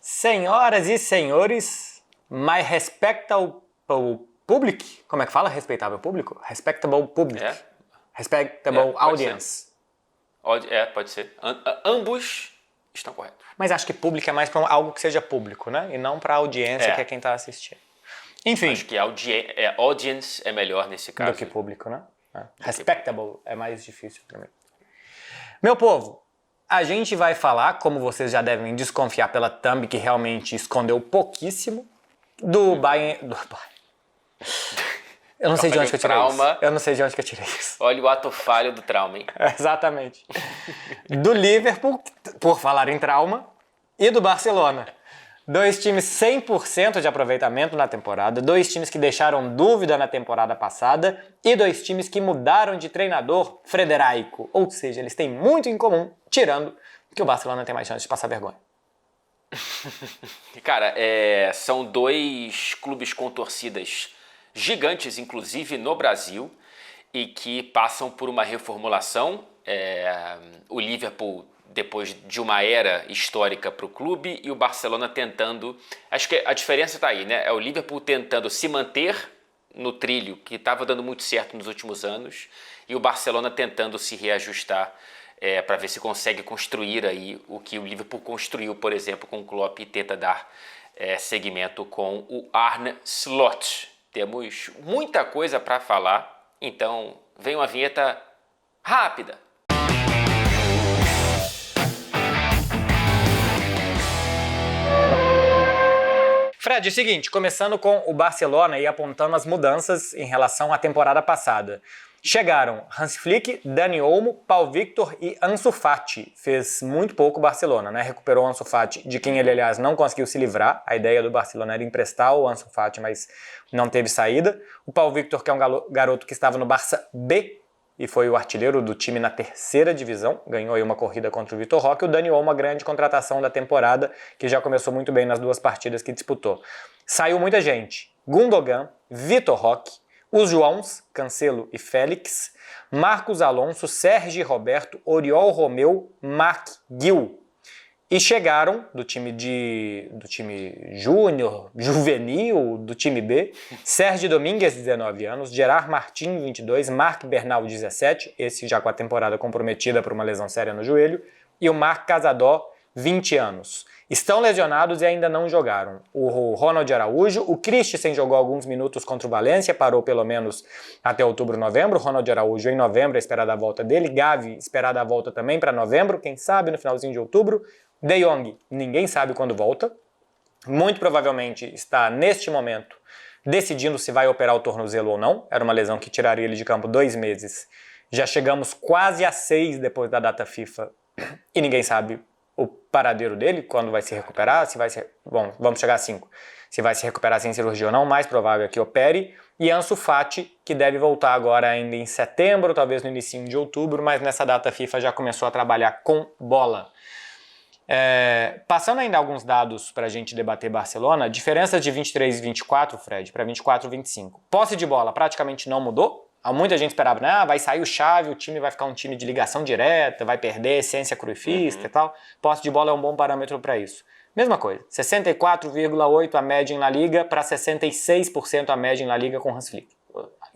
Senhoras e senhores, my respectable public, como é que fala? Respeitável público? Respectable public. Respectable audience. Pode ser. Ambos estão corretos. Mas acho que público é mais para algo que seja público, né? E não para audiência, que é quem está assistindo. Enfim. Acho que audience é melhor nesse caso. Do que público, né? Respectable é mais difícil para mim. Meu povo, a gente vai falar, como vocês já devem desconfiar pela thumb, que realmente escondeu pouquíssimo, do Bayern... Eu não sei de onde que eu tirei isso. Eu não sei de onde que eu tirei isso. Olha o ato falho do trauma, hein? Exatamente. Do Liverpool, por falar em trauma, e do Barcelona. Dois times 100% de aproveitamento na temporada, dois times que deixaram dúvida na temporada passada e dois times que mudaram de treinador Frederico. Ou seja, eles têm muito em comum, tirando que o Barcelona tem mais chance de passar vergonha. Cara, são dois clubes com torcidas gigantes, inclusive no Brasil, e que passam por uma reformulação. O Liverpool depois de uma era histórica para o clube e o Barcelona tentando... Acho que a diferença está aí, né? É o Liverpool tentando se manter no trilho que estava dando muito certo nos últimos anos e o Barcelona tentando se reajustar para ver se consegue construir aí o que o Liverpool construiu, por exemplo, com o Klopp e tenta dar seguimento com o Arne Slot. Temos muita coisa para falar, então vem uma vinheta rápida. Fred, é o seguinte, começando com o Barcelona e apontando as mudanças em relação à temporada passada. Chegaram Hans Flick, Dani Olmo, Paul Victor e Ansu Fati. Fez muito pouco o Barcelona, né? Recuperou o Ansu Fati, de quem ele, aliás, não conseguiu se livrar. A ideia do Barcelona era emprestar o Ansu Fati, mas não teve saída. O Paul Victor, que é um garoto que estava no Barça B e foi o artilheiro do time na terceira divisão, ganhou aí uma corrida contra o Vitor Roque. O Dani Olmo, a grande contratação da temporada, que já começou muito bem nas duas partidas que disputou. Saiu muita gente. Gundogan, Vitor Roque, os Joãos, Cancelo e Félix, Marcos Alonso, Sergi Roberto, Oriol Romeu, Mark Gil. E chegaram do time júnior, juvenil, do time B, Sérgio Domingues, 19 anos, Gerard Martin, 22, Marc Bernal, 17, esse já com a temporada comprometida por uma lesão séria no joelho, e o Marc Casador, 20 anos. Estão lesionados e ainda não jogaram. O Ronald Araújo, o Christensen jogou alguns minutos contra o Valência, parou pelo menos até outubro, novembro. O Ronald Araújo em novembro é esperada a volta dele. Gavi esperada a volta também para novembro, quem sabe no finalzinho de outubro. De Jong, ninguém sabe quando volta. Muito provavelmente está neste momento decidindo se vai operar o tornozelo ou não. Era uma lesão que tiraria ele de campo 2 meses. Já chegamos quase a 6 depois da data FIFA e ninguém sabe o paradeiro dele, quando vai se recuperar, se vai se... Bom, vamos chegar a 5. Se vai se recuperar sem cirurgia ou não, mais provável é que opere. E Ansu Fati, que deve voltar agora ainda em setembro, talvez no início de outubro, mas nessa data FIFA já começou a trabalhar com bola. Passando ainda alguns dados para a gente debater Barcelona, diferença de 23 e 24, Fred, para 24 e 25. Posse de bola praticamente não mudou. Muita gente esperava, né? Vai sair o Xavi, o time vai ficar um time de ligação direta, vai perder a essência cruifista e tal. Posse de bola é um bom parâmetro para isso. Mesma coisa, 64,8% a média em La Liga para 66% a média em La Liga com Hans Flick.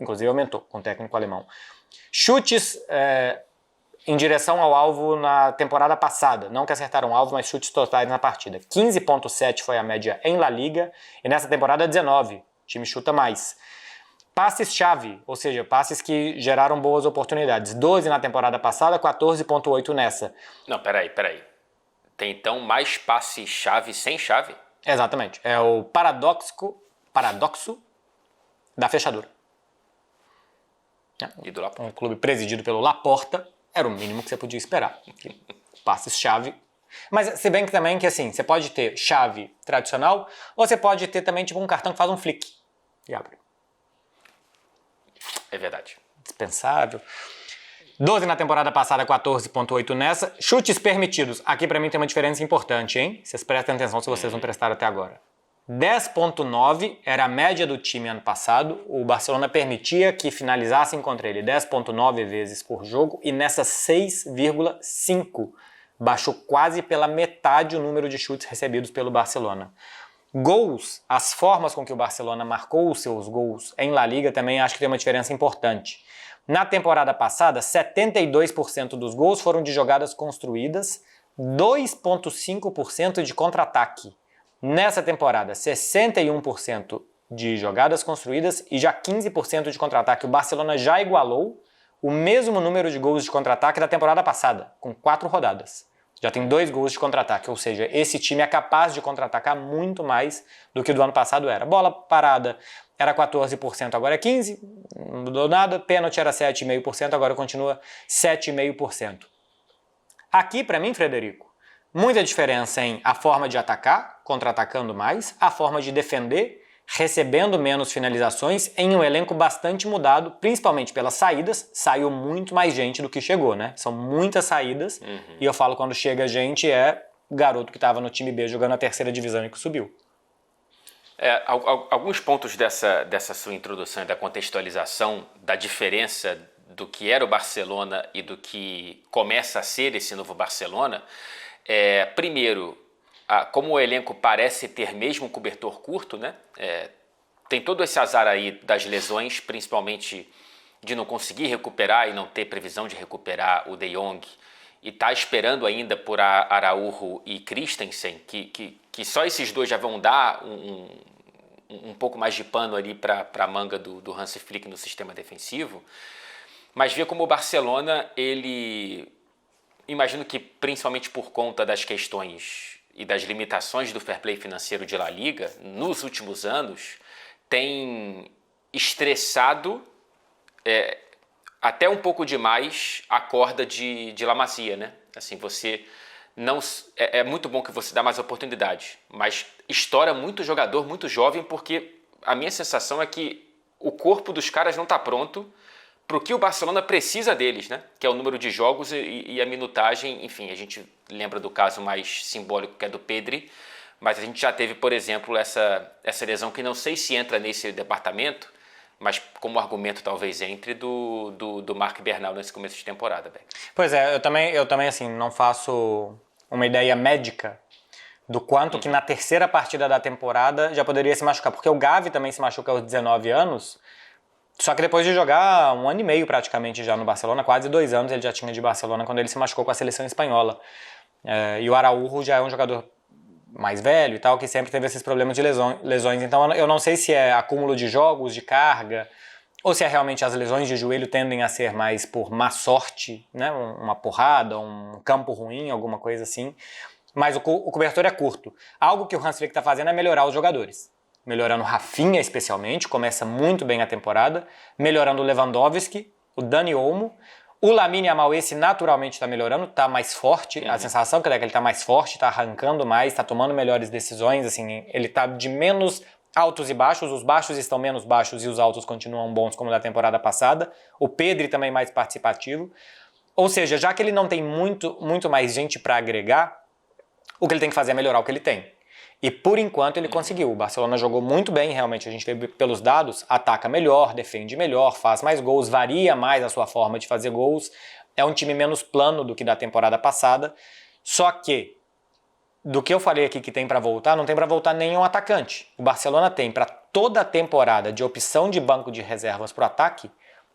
Inclusive aumentou com o técnico alemão. Chutes em direção ao alvo na temporada passada. Não que acertaram o alvo, mas chutes totais na partida. 15,7 foi a média em La Liga e nessa temporada 19. O time chuta mais. Passes-chave, ou seja, passes que geraram boas oportunidades. 12 na temporada passada, 14,8 nessa. Não, peraí. Tem então mais passe-chave sem chave? Exatamente. É o paradoxo da fechadura. E do Laporta. Um clube presidido pelo Laporta era o mínimo que você podia esperar. Passes-chave. Mas se bem que também que assim, você pode ter chave tradicional ou você pode ter também tipo um cartão que faz um flick e abre. É verdade. Dispensável. 12 na temporada passada, 14,8 nessa. Chutes permitidos. Aqui pra mim tem uma diferença importante, hein? Vocês prestem atenção se vocês não prestaram até agora. 10,9 era a média do time ano passado. O Barcelona permitia que finalizassem contra ele 10,9 vezes por jogo e nessas 6,5 Baixou quase pela metade o número de chutes recebidos pelo Barcelona. Gols, as formas com que o Barcelona marcou os seus gols em La Liga também acho que tem uma diferença importante. Na temporada passada, 72% dos gols foram de jogadas construídas, 2,5% de contra-ataque. Nessa temporada, 61% de jogadas construídas e já 15% de contra-ataque. O Barcelona já igualou o mesmo número de gols de contra-ataque da temporada passada, com 4 rodadas. Já tem 2 gols de contra-ataque, ou seja, esse time é capaz de contra-atacar muito mais do que do ano passado era. Bola parada era 14%, agora é 15%, não mudou nada. Pênalti era 7,5%, agora continua 7,5%. Aqui, para mim, Frederico, muita diferença em a forma de atacar, contra-atacando mais, a forma de defender, recebendo menos finalizações, em um elenco bastante mudado, principalmente pelas saídas. Saiu muito mais gente do que chegou, né? São muitas saídas, e eu falo quando chega gente é garoto que estava no time B jogando a terceira divisão e que subiu. Alguns pontos dessa sua introdução e da contextualização da diferença do que era o Barcelona e do que começa a ser esse novo Barcelona. Primeiro, como o elenco parece ter mesmo um cobertor curto, né? Tem todo esse azar aí das lesões, principalmente de não conseguir recuperar e não ter previsão de recuperar o De Jong, e tá esperando ainda por Araújo e Christensen, que só esses dois já vão dar um pouco mais de pano ali para a manga do Hansi Flick no sistema defensivo. Mas vê como o Barcelona, ele, imagino que principalmente por conta das questões e das limitações do fair play financeiro de La Liga, nos últimos anos, tem estressado até um pouco demais a corda de La Masia, né? Assim, você não... É muito bom que você dá mais oportunidade, mas estoura muito jogador, muito jovem, porque a minha sensação é que o corpo dos caras não está pronto para o que o Barcelona precisa deles, né? Que é o número de jogos e a minutagem. Enfim, a gente lembra do caso mais simbólico, que é do Pedri, mas a gente já teve, por exemplo, essa lesão que não sei se entra nesse departamento, mas como argumento talvez entre do Marc Bernal nesse começo de temporada, Beck. Pois é, eu também assim, não faço uma ideia médica do quanto que na terceira partida da temporada já poderia se machucar, porque o Gavi também se machuca aos 19 anos, só que depois de jogar 1 ano e meio praticamente já no Barcelona, quase 2 anos ele já tinha de Barcelona quando ele se machucou com a seleção espanhola. E o Araújo já é um jogador mais velho e tal, que sempre teve esses problemas de lesões. Então eu não sei se é acúmulo de jogos, de carga, ou se é realmente as lesões de joelho tendem a ser mais por má sorte, né? Uma porrada, um campo ruim, alguma coisa assim. Mas o cobertor é curto. Algo que o Hans Flick está fazendo é melhorar os jogadores. Melhorando o Rafinha especialmente, começa muito bem a temporada. Melhorando o Lewandowski, o Dani Olmo. O Lamine Yamal, esse naturalmente está melhorando, está mais forte. A sensação que ele está mais forte, está arrancando mais, está tomando melhores decisões. Assim, ele está de menos altos e baixos, os baixos estão menos baixos e os altos continuam bons como da temporada passada. O Pedri também mais participativo. Ou seja, já que ele não tem muito mais gente para agregar, o que ele tem que fazer é melhorar o que ele tem. E por enquanto ele conseguiu. O Barcelona jogou muito bem, realmente, a gente vê pelos dados, ataca melhor, defende melhor, faz mais gols, varia mais a sua forma de fazer gols. É um time menos plano do que da temporada passada. Só que, do que eu falei aqui que tem para voltar, não tem para voltar nenhum atacante. O Barcelona tem para toda a temporada de opção de banco de reservas para o ataque,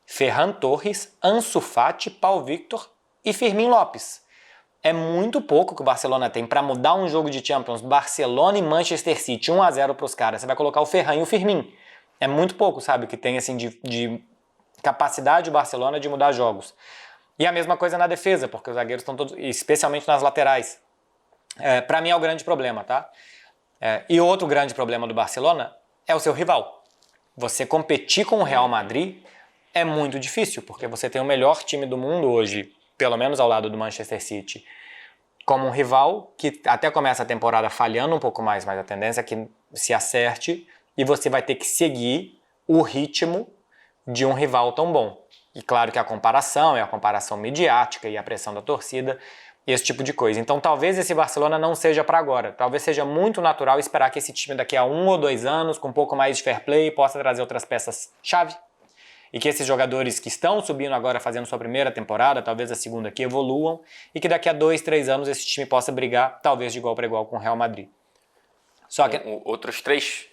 Ferran Torres, Ansu Fati, Pau Victor e Firmín Lopes. É muito pouco que o Barcelona tem para mudar um jogo de Champions, Barcelona e Manchester City, 1-0 para os caras. Você vai colocar o Ferran e o Firmín. É muito pouco, sabe, que tem assim de capacidade o Barcelona de mudar jogos. E a mesma coisa na defesa, porque os zagueiros estão todos, especialmente nas laterais. Para mim é o grande problema, tá? E outro grande problema do Barcelona é o seu rival. Você competir com o Real Madrid é muito difícil, porque você tem o melhor time do mundo hoje, pelo menos ao lado do Manchester City, como um rival que até começa a temporada falhando um pouco mais, mas a tendência é que se acerte e você vai ter que seguir o ritmo de um rival tão bom. E claro que a comparação é a comparação midiática e a pressão da torcida, esse tipo de coisa. Então talvez esse Barcelona não seja para agora. Talvez seja muito natural esperar que esse time daqui a 1 ou 2 anos, com um pouco mais de fair play, possa trazer outras peças-chave. e que esses jogadores que estão subindo agora fazendo sua primeira temporada, talvez a segunda aqui, evoluam e que daqui a 2, 3 anos esse time possa brigar, talvez de igual para igual com o Real Madrid. Só que... Outros 3...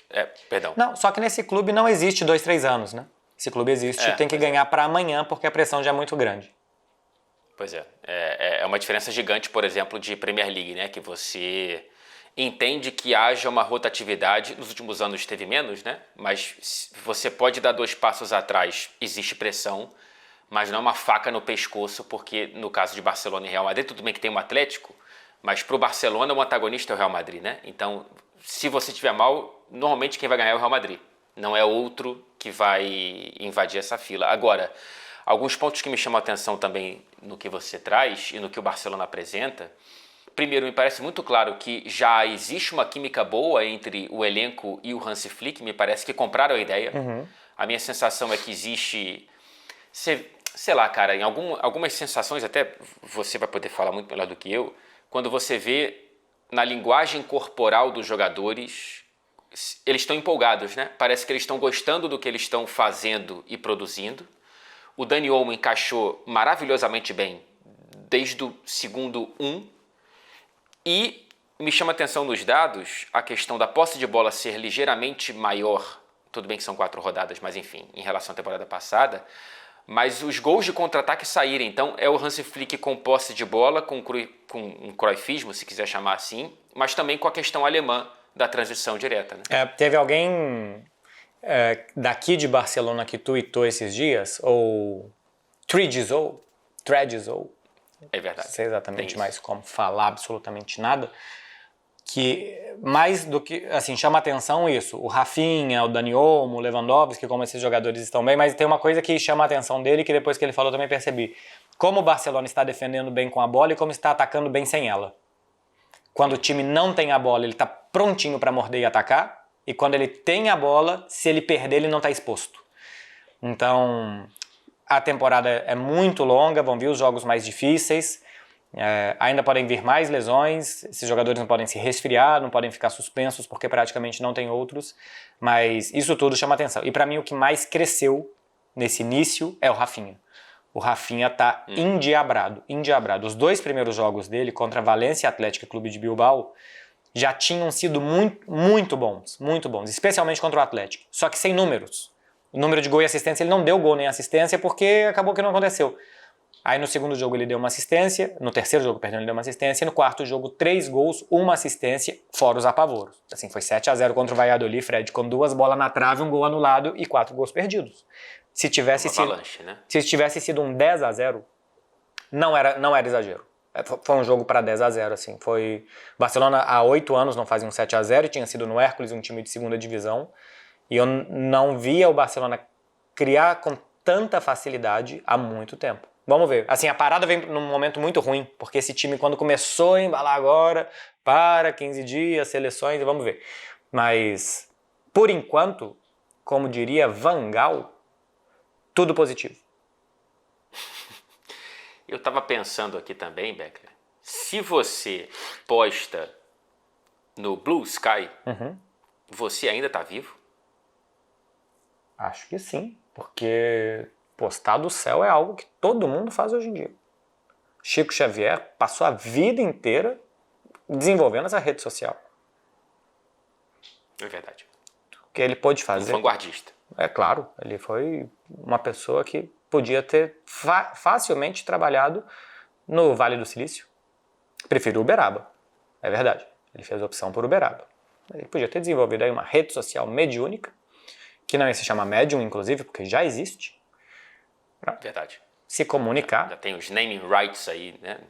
perdão. Não, só que nesse clube não existe 2, 3 anos, né? Esse clube existe, tem que ganhar para amanhã porque a pressão já é muito grande. Pois é. É uma diferença gigante, por exemplo, de Premier League, né? Que você entende que haja uma rotatividade. Nos últimos anos teve menos, né? Mas você pode dar 2 passos atrás, existe pressão, mas não é uma faca no pescoço, porque no caso de Barcelona e Real Madrid, tudo bem que tem um Atlético, mas pro Barcelona o antagonista é o Real Madrid, né? Então, se você estiver mal, normalmente quem vai ganhar é o Real Madrid. Não é outro que vai invadir essa fila. Agora, alguns pontos que me chamam a atenção também no que você traz e no que o Barcelona apresenta. Primeiro, me parece muito claro que já existe uma química boa entre o elenco e o Hansi Flick. Me parece que compraram a ideia. A minha sensação é que existe... Sei lá, cara, em algumas sensações, até você vai poder falar muito melhor do que eu, quando você vê na linguagem corporal dos jogadores, eles estão empolgados, né? Parece que eles estão gostando do que eles estão fazendo e produzindo. O Dani Olmo encaixou maravilhosamente bem desde o segundo 1. E me chama a atenção nos dados a questão da posse de bola ser ligeiramente maior. Tudo bem que são 4 rodadas, mas enfim, em relação à temporada passada. Mas os gols de contra-ataque saírem. Então é o Hansi Flick com posse de bola, com um cruyffismo, se quiser chamar assim, mas também com a questão alemã da transição direta. Né? Teve alguém daqui de Barcelona que tuitou esses dias, ou Treadzou, é verdade. não sei exatamente mais como falar absolutamente nada, que mais do que, assim, chama atenção isso, o Rafinha, o Dani Olmo, o Lewandowski, como esses jogadores estão bem, mas tem uma coisa que chama a atenção dele, que depois que ele falou eu também percebi, como o Barcelona está defendendo bem com a bola e como está atacando bem sem ela. Quando o time não tem a bola, ele está prontinho para morder e atacar, e quando ele tem a bola, se ele perder, ele não está exposto. Então, a temporada é muito longa, vão vir os jogos mais difíceis, ainda podem vir mais lesões, esses jogadores não podem se resfriar, não podem ficar suspensos porque praticamente não tem outros, mas isso tudo chama atenção. E para mim o que mais cresceu nesse início é o Rafinha. O Rafinha tá endiabrado. Os 2 primeiros jogos dele contra Valência e Atlético Clube de Bilbao já tinham sido muito bons, especialmente contra o Atlético, só que sem números. O número de gol e assistência, ele não deu gol nem assistência porque acabou que não aconteceu. Aí no segundo jogo ele deu uma assistência, no terceiro jogo, perdão, ele deu uma assistência, e no quarto jogo 3 gols, 1 assistência, fora os apavoros. Assim, foi 7-0 contra o Valladolid, Fred, com 2 bolas na trave, 1 gol anulado e 4 gols perdidos. Se tivesse sido, avalanche, né? Se tivesse sido um 10-0, não era exagero. Foi um jogo para 10-0, assim. Foi Barcelona há 8 anos não fazia um 7-0 e tinha sido no Hércules, um time de segunda divisão. E eu não via o Barcelona criar com tanta facilidade há muito tempo. Vamos ver. Assim, a parada vem num momento muito ruim, porque esse time, quando começou a embalar agora, 15 dias, seleções, vamos ver. Mas, por enquanto, como diria Van Gaal, tudo positivo. Eu estava pensando aqui também, Beckler, se você posta no Blue Sky, você ainda está vivo? Acho que sim, porque postar do céu é algo que todo mundo faz hoje em dia. Chico Xavier passou a vida inteira desenvolvendo essa rede social. É verdade. O que ele pôde fazer... Um vanguardista. É claro, ele foi uma pessoa que podia ter facilmente trabalhado no Vale do Silício. Prefiro Uberaba, é verdade. Ele fez a opção por Uberaba. Ele podia ter desenvolvido aí uma rede social mediúnica, que não ia se chamar Medium, inclusive, porque já existe. Verdade. Se comunicar. Já tem os naming rights aí, né,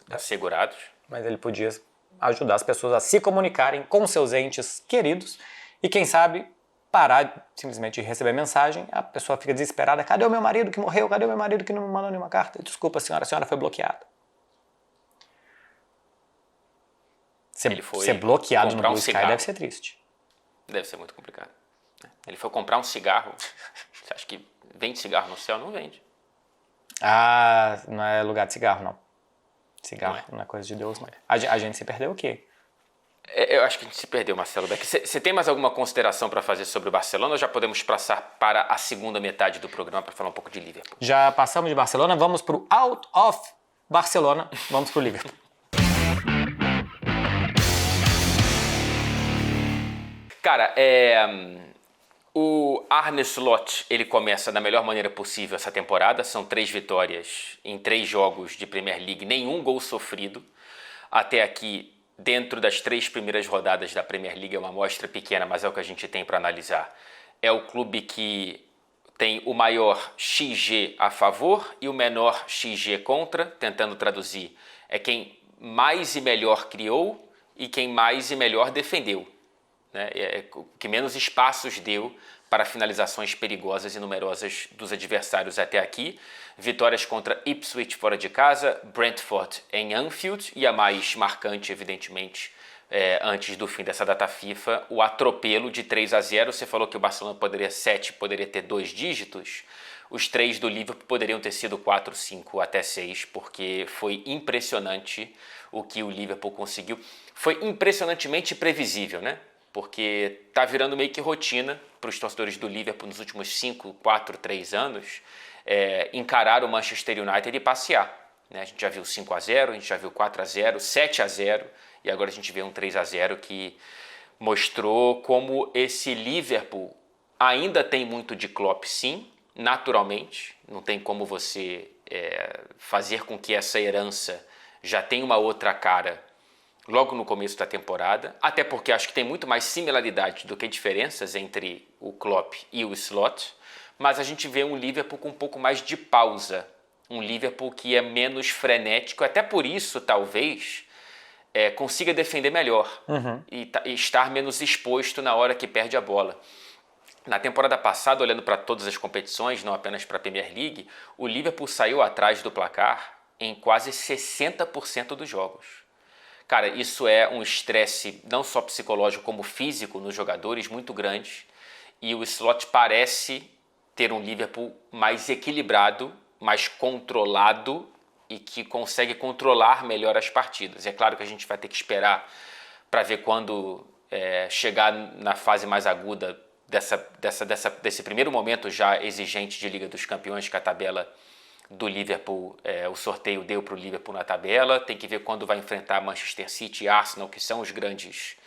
assegurados. Mas ele podia ajudar as pessoas a se comunicarem com seus entes queridos e, quem sabe, parar simplesmente de receber mensagem, a pessoa fica desesperada. Cadê o meu marido que morreu? Cadê o meu marido que não me mandou nenhuma carta? Desculpa, senhora, a senhora foi bloqueada. Ser bloqueado no Blue Sky deve ser triste. Deve ser muito complicado. Ele foi comprar um cigarro. Você acha que vende cigarro no céu? Não vende. Ah, não é lugar de cigarro, não. Cigarro não é coisa de Deus, não. A gente se perdeu o quê? Eu acho que a gente se perdeu, Marcelo Beck. Você tem mais alguma consideração para fazer sobre o Barcelona ou já podemos passar para a segunda metade do programa para falar um pouco de Liverpool? Já passamos de Barcelona, vamos pro Out of Barcelona, vamos pro Liverpool. Cara, o Arne Slot, ele começa da melhor maneira possível essa temporada. São 3 vitórias em 3 jogos de Premier League, nenhum gol sofrido. Até aqui, dentro das 3 primeiras rodadas da Premier League, é uma amostra pequena, mas é o que a gente tem para analisar. É o clube que tem o maior XG a favor e o menor XG contra, tentando traduzir. É quem mais e melhor criou e quem mais e melhor defendeu. Né? O que menos espaços deu para finalizações perigosas e numerosas dos adversários até aqui. Vitórias contra Ipswich fora de casa, Brentford em Anfield e a mais marcante, evidentemente, antes do fim dessa data FIFA, o atropelo de 3-0. Você falou que o Barcelona poderia ter 2 dígitos. Os 3 do Liverpool poderiam ter sido 4, 5 até 6, porque foi impressionante o que o Liverpool conseguiu. Foi impressionantemente previsível, né? Porque tá virando meio que rotina para os torcedores do Liverpool nos últimos 5, 4, 3 anos encarar o Manchester United e passear. Né? A gente já viu 5-0, a gente já viu 4-0, 7-0 e agora a gente vê um 3-0 que mostrou como esse Liverpool ainda tem muito de Klopp, sim, naturalmente. Não tem como você fazer com que essa herança já tenha uma outra cara logo no começo da temporada, até porque acho que tem muito mais similaridade do que diferenças entre o Klopp e o Slot, mas a gente vê um Liverpool com um pouco mais de pausa, um Liverpool que é menos frenético, até por isso, talvez, consiga defender melhor e estar menos exposto na hora que perde a bola. Na temporada passada, olhando para todas as competições, não apenas para a Premier League, o Liverpool saiu atrás do placar em quase 60% dos jogos. Cara, isso é um estresse não só psicológico como físico nos jogadores muito grande. E o Slot parece ter um Liverpool mais equilibrado, mais controlado e que consegue controlar melhor as partidas. É claro que a gente vai ter que esperar para ver quando chegar na fase mais aguda desse primeiro momento já exigente de Liga dos Campeões, que a tabela do Liverpool, o sorteio deu para o Liverpool na tabela. Tem que ver quando vai enfrentar Manchester City e Arsenal, que são os grandes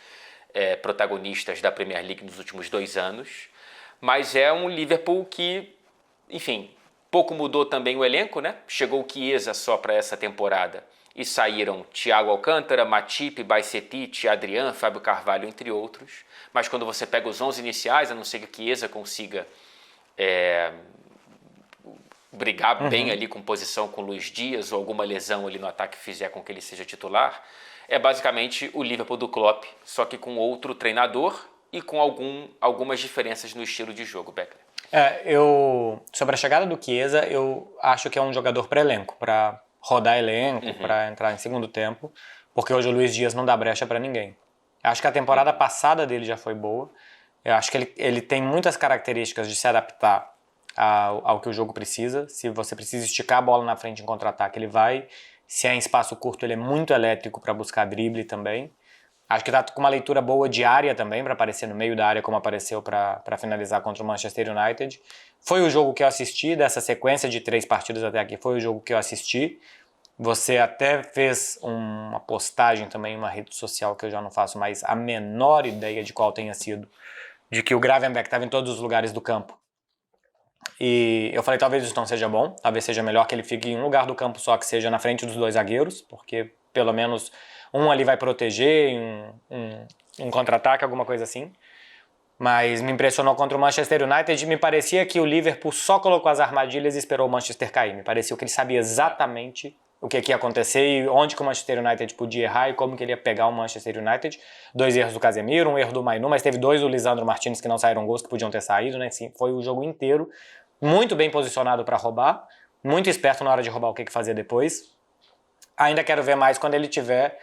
protagonistas da Premier League nos últimos 2 anos. Mas é um Liverpool que, enfim, pouco mudou também o elenco, né? Chegou o Chiesa só para essa temporada e saíram Thiago Alcântara, Matip, Bajcetic, Adrian, Fábio Carvalho, entre outros. Mas quando você pega os 11 iniciais, a não ser que o Chiesa consiga brigar bem ali com posição com o Luiz Dias ou alguma lesão ali no ataque fizer com que ele seja titular, é basicamente o Liverpool do Klopp, só que com outro treinador e com algumas diferenças no estilo de jogo, Beckler. Sobre a chegada do Chiesa, eu acho que é um jogador para elenco, para rodar elenco, para entrar em segundo tempo, porque hoje o Luiz Dias não dá brecha para ninguém. Eu acho que a temporada passada dele já foi boa, eu acho que ele tem muitas características de se adaptar ao que o jogo precisa. Se você precisa esticar a bola na frente em contra-ataque, ele vai. Se é em espaço curto, ele é muito elétrico para buscar drible também. Acho que tá com uma leitura boa de área também, para aparecer no meio da área, como apareceu para finalizar contra o Manchester United. Foi o jogo que eu assisti, dessa sequência de 3 partidas até aqui, foi o jogo que eu assisti. Você até fez uma postagem também em uma rede social que eu já não faço mais a menor ideia de qual tenha sido, de que o Gravenberch estava em todos os lugares do campo. E eu falei, talvez isso não seja bom, talvez seja melhor que ele fique em um lugar do campo só, que seja na frente dos 2 zagueiros, porque pelo menos um ali vai proteger um contra-ataque, alguma coisa assim. Mas me impressionou contra o Manchester United, me parecia que o Liverpool só colocou as armadilhas e esperou o Manchester cair. Me parecia que ele sabia exatamente o que ia acontecer e onde que o Manchester United podia errar e como que ele ia pegar o Manchester United. 2 erros do Casemiro, um erro do Mainu, mas teve 2 do Lisandro Martinez que não saíram gols, que podiam ter saído, né? Sim, foi o jogo inteiro muito bem posicionado para roubar, muito esperto na hora de roubar o que fazer depois. Ainda quero ver mais quando ele tiver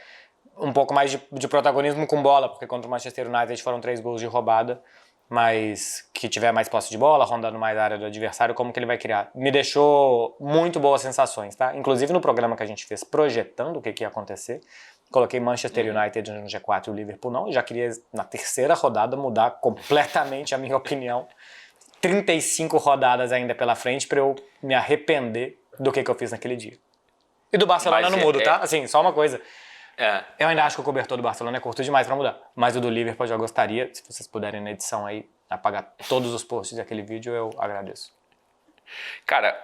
um pouco mais de protagonismo com bola, porque contra o Manchester United foram 3 gols de roubada, mas que tiver mais posse de bola, rondando mais a área do adversário, como que ele vai criar. Me deixou muito boas sensações, tá? Inclusive no programa que a gente fez projetando o que ia acontecer, Coloquei Manchester United no G4 e o Liverpool não. E já queria, na terceira rodada, mudar completamente a minha opinião. 35 rodadas ainda pela frente para eu me arrepender do que eu fiz naquele dia. E do Barcelona Mas não mudo, tá? Assim, só uma coisa. Eu ainda acho que o cobertor do Barcelona é curto demais pra mudar. Mas o do Liverpool eu já gostaria. Se vocês puderem na edição aí apagar todos os posts daquele vídeo, eu agradeço. Cara,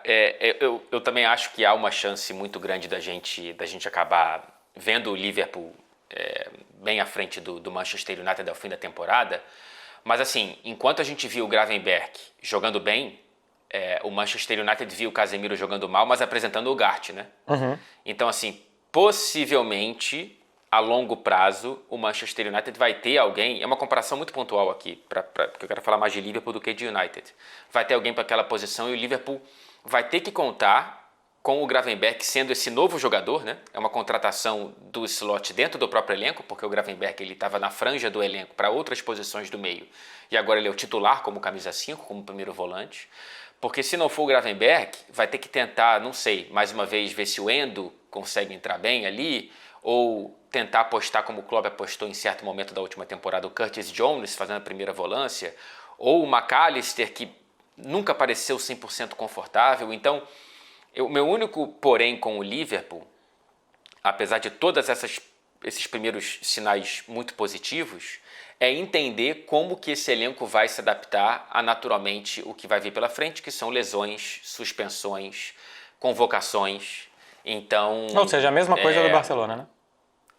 eu também acho que há uma chance muito grande da gente acabar vendo o Liverpool bem à frente do Manchester United ao fim da temporada. Mas assim, enquanto a gente viu o Gravenberch jogando bem, o Manchester United viu o Casemiro jogando mal, mas apresentando o Ugarte, né? Uhum. Então assim, possivelmente, a longo prazo, o Manchester United vai ter alguém, é uma comparação muito pontual aqui, porque eu quero falar mais de Liverpool do que de United. Vai ter alguém para aquela posição e o Liverpool vai ter que contar com o Gravenberch sendo esse novo jogador, né? É uma contratação do slot dentro do próprio elenco, porque o Gravenberch ele estava na franja do elenco para outras posições do meio, e agora ele é o titular como camisa 5, como primeiro volante. Porque se não for o Gravenberch, vai ter que tentar, não sei, mais uma vez ver se o Endo consegue entrar bem ali, ou tentar apostar como o Klopp apostou em certo momento da última temporada, o Curtis Jones fazendo a primeira volância, ou o McAllister, que nunca pareceu 100% confortável. Então, o meu único porém com o Liverpool, apesar de todos esses primeiros sinais muito positivos, é entender como que esse elenco vai se adaptar a naturalmente o que vai vir pela frente, que são lesões, suspensões, convocações. Então, Ou seja, a mesma coisa do Barcelona, né?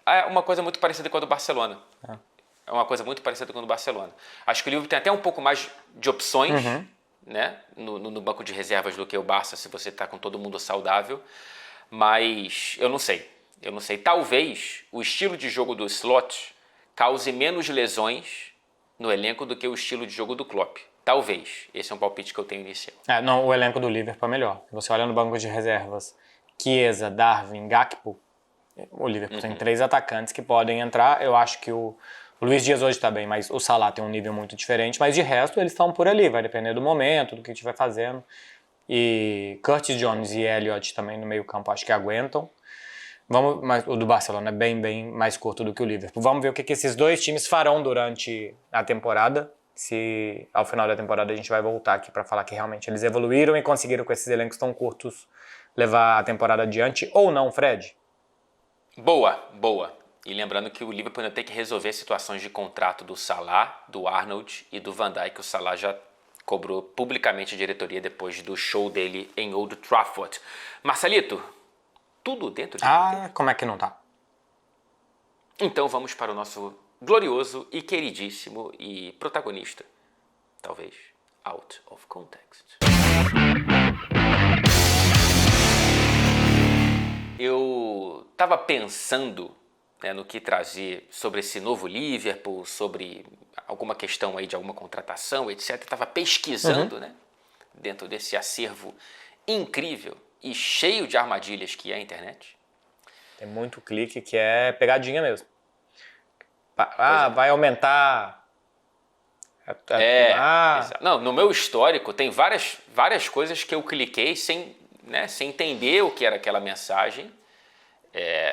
É uma coisa muito parecida com a do Barcelona. É uma coisa muito parecida com a do Barcelona. Acho que o Liverpool tem até um pouco mais de opções, né, no banco de reservas do que o Barça, se você está com todo mundo saudável. Mas eu não sei. Talvez o estilo de jogo do Slot cause menos lesões no elenco do que o estilo de jogo do Klopp. Talvez. Esse é um palpite que eu tenho inicial. Não, o elenco do Liverpool é melhor. Você olha no banco de reservas, Chiesa, Darwin, Gakpo, o Liverpool tem 3 atacantes que podem entrar. Eu acho que o Luiz Dias hoje está bem, mas o Salah tem um nível muito diferente. Mas de resto, eles estão por ali. Vai depender do momento, do que estiver fazendo. E Curtis Jones e Elliott também no meio campo acho que aguentam. Mas o do Barcelona é bem mais curto do que o Liverpool. Vamos ver o que esses dois times farão durante a temporada. Se ao final da temporada a gente vai voltar aqui para falar que realmente eles evoluíram e conseguiram com esses elencos tão curtos levar a temporada adiante ou não, Fred? Boa. E lembrando que o Liverpool ainda tem que resolver situações de contrato do Salah, do Arnold e do Van Dijk. O Salah já cobrou publicamente a diretoria depois do show dele em Old Trafford. Marcelito, tudo dentro de Como é que não tá? Então vamos para o nosso glorioso e queridíssimo e protagonista, talvez, Out of Context. Eu estava pensando no que trazer sobre esse novo Liverpool, sobre alguma questão aí de alguma contratação, etc. Estava pesquisando, dentro desse acervo incrível e cheio de armadilhas que é a internet. Tem muito clique que é pegadinha mesmo. Vai aumentar. Não, no meu histórico tem várias coisas que eu cliquei sem entender o que era aquela mensagem.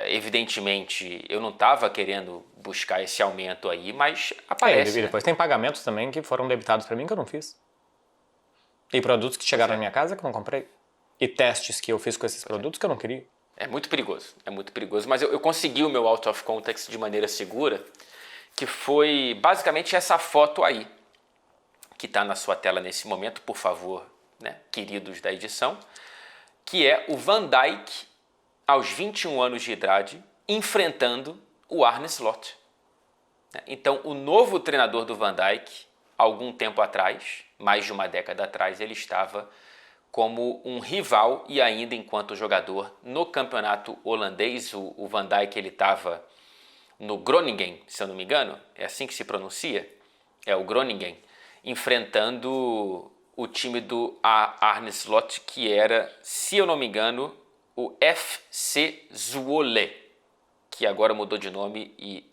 Evidentemente, eu não estava querendo buscar esse aumento aí, mas aparece. E depois tem pagamentos também que foram debitados para mim que eu não fiz. E produtos que chegaram na minha casa que eu não comprei. E testes que eu fiz com esses produtos que eu não queria. É muito perigoso. Mas eu consegui o meu out of context de maneira segura, que foi basicamente essa foto aí, que está na sua tela nesse momento, por favor, queridos da edição, que é o Van Dijk, aos 21 anos de idade, enfrentando o Arne Slot. Então, o novo treinador do Van Dijk, algum tempo atrás, mais de uma década atrás, ele estava como um rival e ainda enquanto jogador no campeonato holandês. O Van Dijk ele estava no Groningen, se eu não me engano, é assim que se pronuncia, é o Groningen, enfrentando o time do Arne Slot, que era, se eu não me engano, o FC Zwolle, que agora mudou de nome e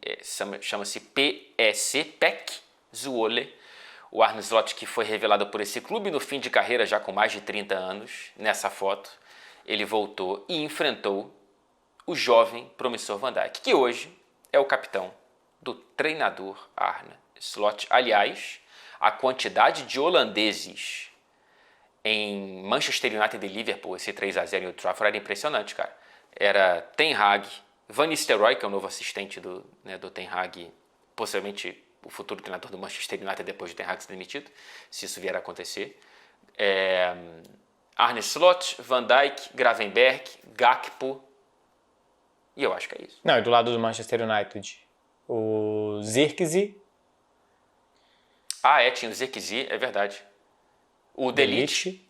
chama-se PEC Zwolle. O Arne Slot, que foi revelado por esse clube no fim de carreira, já com mais de 30 anos, nessa foto, ele voltou e enfrentou o jovem promissor Van Dijk, que hoje é o capitão do treinador Arne Slot. Aliás, a quantidade de holandeses em Manchester United e Liverpool, esse 3-0 em Old Trafford, era impressionante, cara. Era Ten Hag, Van Nistelrooy, que é o novo assistente do Ten Hag, possivelmente o futuro treinador do Manchester United depois do Ten Hag ser demitido, se isso vier a acontecer. Arne Slot, Van Dijk, Gravenberch, Gakpo, e eu acho que é isso. Não, e do lado do Manchester United, o Zirkzee. Tinha o Zirkzee, é verdade. O De Ligt.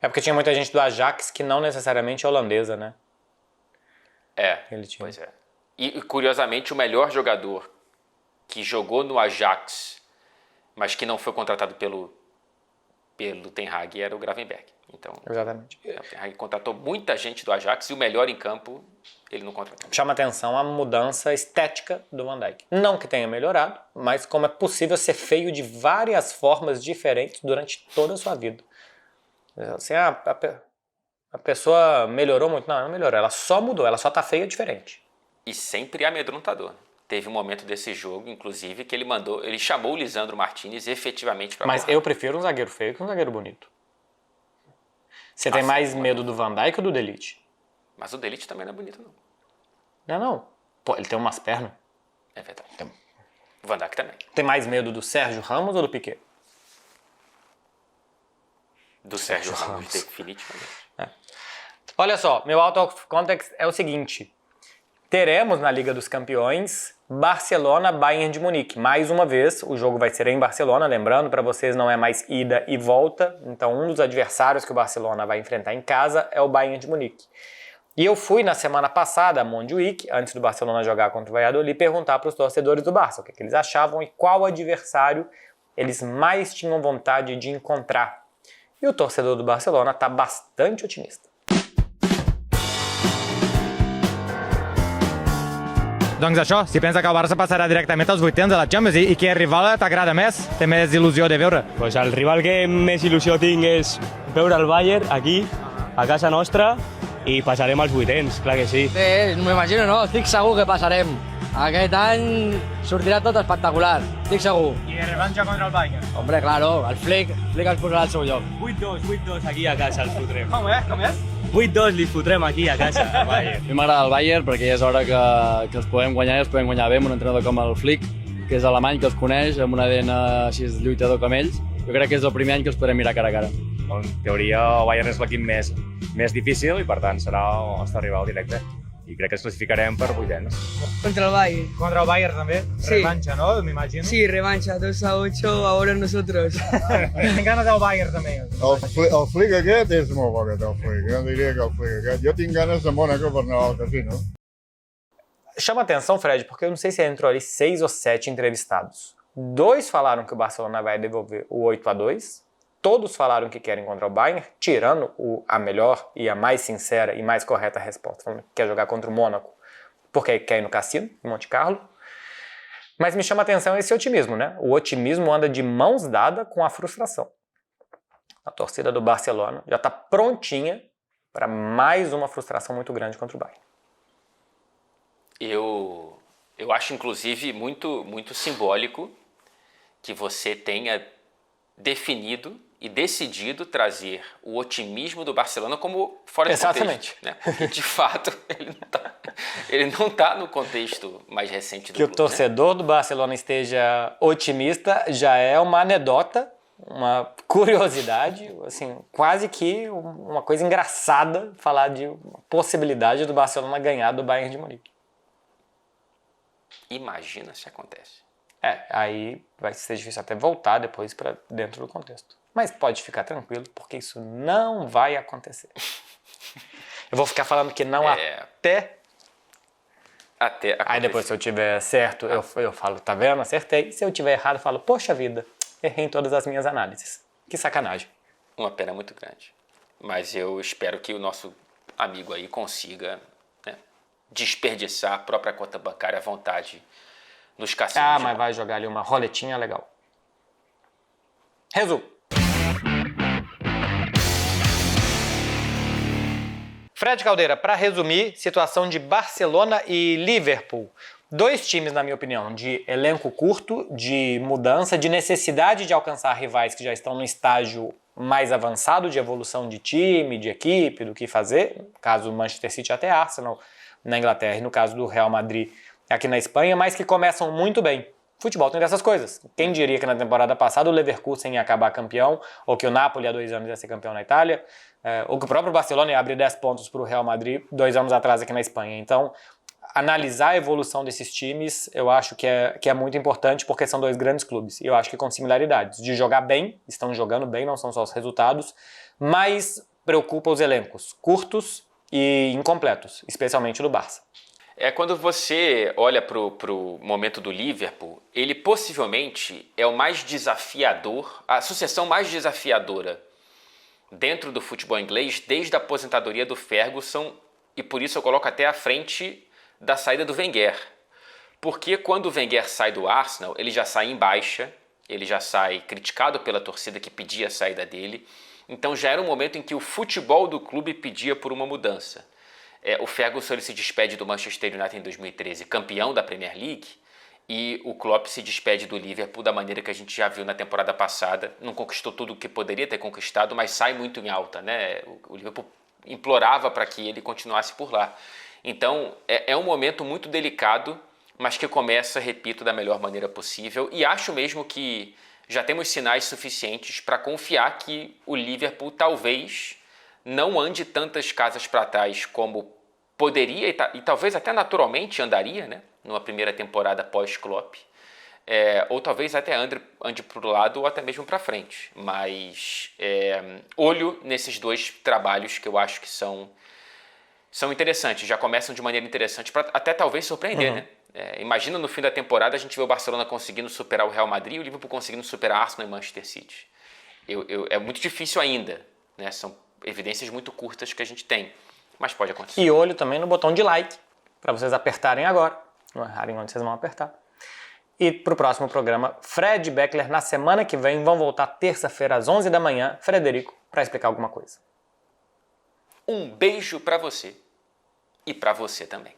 É porque tinha muita gente do Ajax que não necessariamente é holandesa, né? Pois é. E curiosamente, o melhor jogador que jogou no Ajax, mas que não foi contratado pelo Ten Hag, era o Gravenberch. Então, exatamente. O Ten Hag contratou muita gente do Ajax e o melhor em campo ele não contratou. Chama atenção a mudança estética do Van Dijk. Não que tenha melhorado, mas como é possível ser feio de várias formas diferentes durante toda a sua vida. Assim, a pessoa melhorou muito. Não, ela não melhorou. Ela só mudou. Ela só tá feia diferente. E sempre amedrontador. Teve um momento desse jogo, inclusive, que ele chamou o Lisandro Martinez efetivamente para Mas eu prefiro um zagueiro feio que um zagueiro bonito. Você tem mais medo do Van Dijk ou do De Ligt? Mas o De Ligt também não é bonito, não. Não. Pô, ele tem umas pernas. É verdade. O Van Dijk também. Tem mais medo do Sérgio Ramos ou do Piqué? Do Sérgio Ramos, definitivamente. Olha só, meu out of context é o seguinte. Teremos na Liga dos Campeões Barcelona-Bayern de Munique. Mais uma vez, o jogo vai ser em Barcelona. Lembrando, para vocês não é mais ida e volta. Então, um dos adversários que o Barcelona vai enfrentar em casa é o Bayern de Munique. E eu fui na semana passada a Montjuïc, antes do Barcelona jogar contra o Valladolid, perguntar para os torcedores do Barça o que eles achavam e qual adversário eles mais tinham vontade de encontrar. E o torcedor do Barcelona está bastante otimista. Doncs això, si pensa que el Barça passarà directament als vuitens de la Champions i quin rival t'agrada més? Té més il·lusió de veure? Pues el rival que més il·lusió tinc és veure el Bayern aquí, a casa nostra, i passarem als vuitens, clar que sí. Sí, m'imagino, no? Estic segur que passarem. Aquest any sortirà tot espectacular, estic segur. I revanxa contra el Bayern. Hombre, claro, el Flick ens posarà al seu lloc. 8-2 aquí a casa els fotrem. Com és? 8-2 li fotrem aquí a casa, al Bayern. A mi m'agrada el Bayern perquè ja és hora que els podem guanyar i els podem guanyar bé amb un entrenador com el Flick, que és alemany, que els coneix, amb un ADN així lluitador com ells. Jo crec que és el primer any que els podrem mirar cara a cara. En teoria, el Bayern és l'equip més difícil i, per tant, serà el nostre rival directe. I crec que ens classificarem per vuitens. Contra el Bayern. Contra el Bayern també? Sí. Revanxa, no? M'imagino. Sí, revancha, 2-8, ahora nosotros. Tinc ganes del Bayern també. El Flick aquest és molt bo, el Flick. Jo diria que el Flick aquest. Jo tinc ganes de Mônaco per anar al casino. Chama atenção, Fred, porque eu não sei se entrou ali 6 ou 7 entrevistados. 2 falaram que o Barcelona vai devolver o 8-2. Todos falaram que querem contra o Bayern, tirando a melhor e a mais sincera e mais correta resposta, falando que quer jogar contra o Mônaco porque quer ir no cassino, em Monte Carlo. Mas me chama a atenção esse otimismo, né? O otimismo anda de mãos dadas com a frustração. A torcida do Barcelona já está prontinha para mais uma frustração muito grande contra o Bayern. Eu acho, inclusive, muito simbólico que você tenha definido e decidido trazer o otimismo do Barcelona como fora de Exatamente. contexto. Né? Porque, de fato, ele não tá no contexto mais recente do Que clube. o torcedor do Barcelona esteja otimista já é uma anedota, uma curiosidade, assim, quase que uma coisa engraçada falar de uma possibilidade do Barcelona ganhar do Bayern de Munique. Imagina se acontece. Aí vai ser difícil até voltar depois para dentro do contexto. Mas pode ficar tranquilo, porque isso não vai acontecer. Eu vou ficar falando que não até acontecer. Aí depois, se eu tiver certo, eu falo, tá vendo, acertei. Se eu tiver errado, eu falo, poxa vida, errei em todas as minhas análises. Que sacanagem. Uma pena muito grande. Mas eu espero que o nosso amigo aí consiga, né, desperdiçar a própria conta bancária à vontade nos cassinos. Mas vai jogar ali uma roletinha legal. Resumo. Fred Caldeira, para resumir, situação de Barcelona e Liverpool. Dois times, na minha opinião, de elenco curto, de mudança, de necessidade de alcançar rivais que já estão no estágio mais avançado de evolução de time, de equipe, do que fazer. No caso do Manchester City até Arsenal na Inglaterra e no caso do Real Madrid aqui na Espanha, mas que começam muito bem. Futebol tem dessas coisas. Quem diria que na temporada passada o Leverkusen ia acabar campeão, ou que o Napoli há 2 anos ia ser campeão na Itália, ou que o próprio Barcelona ia abrir 10 pontos para o Real Madrid 2 anos atrás aqui na Espanha. Então, analisar a evolução desses times, eu acho que é muito importante, porque são 2 grandes clubes. E eu acho que com similaridades. De jogar bem, estão jogando bem, não são só os resultados, mas preocupa os elencos curtos e incompletos, especialmente do Barça. Quando você olha para o momento do Liverpool, ele possivelmente é o mais desafiador, a sucessão mais desafiadora dentro do futebol inglês desde a aposentadoria do Ferguson, e por isso eu coloco até à frente da saída do Wenger. Porque quando o Wenger sai do Arsenal, ele já sai em baixa, ele já sai criticado pela torcida que pedia a saída dele, então já era um momento em que o futebol do clube pedia por uma mudança. O Ferguson ele se despede do Manchester United em 2013, campeão da Premier League, e o Klopp se despede do Liverpool da maneira que a gente já viu na temporada passada. Não conquistou tudo o que poderia ter conquistado, mas sai muito em alta, né? O Liverpool implorava para que ele continuasse por lá. Então, é um momento muito delicado, mas que começa, repito, da melhor maneira possível. E acho mesmo que já temos sinais suficientes para confiar que o Liverpool talvez não ande tantas casas para trás como poderia e talvez até naturalmente andaria, né? Numa primeira temporada pós-Klopp. Ou talvez até ande para o lado ou até mesmo para frente. Mas olho nesses 2 trabalhos que eu acho que são interessantes. Já começam de maneira interessante para até talvez surpreender, né? Imagina no fim da temporada a gente vê o Barcelona conseguindo superar o Real Madrid e o Liverpool conseguindo superar Arsenal e Manchester City. É muito difícil ainda, né? São evidências muito curtas que a gente tem, mas pode acontecer. E olho também no botão de like, para vocês apertarem agora, não errarem onde vocês vão apertar. E para o próximo programa, Fred Beckler, na semana que vem, vão voltar terça-feira às 11 da manhã, Frederico, para explicar alguma coisa. Um beijo para você e para você também.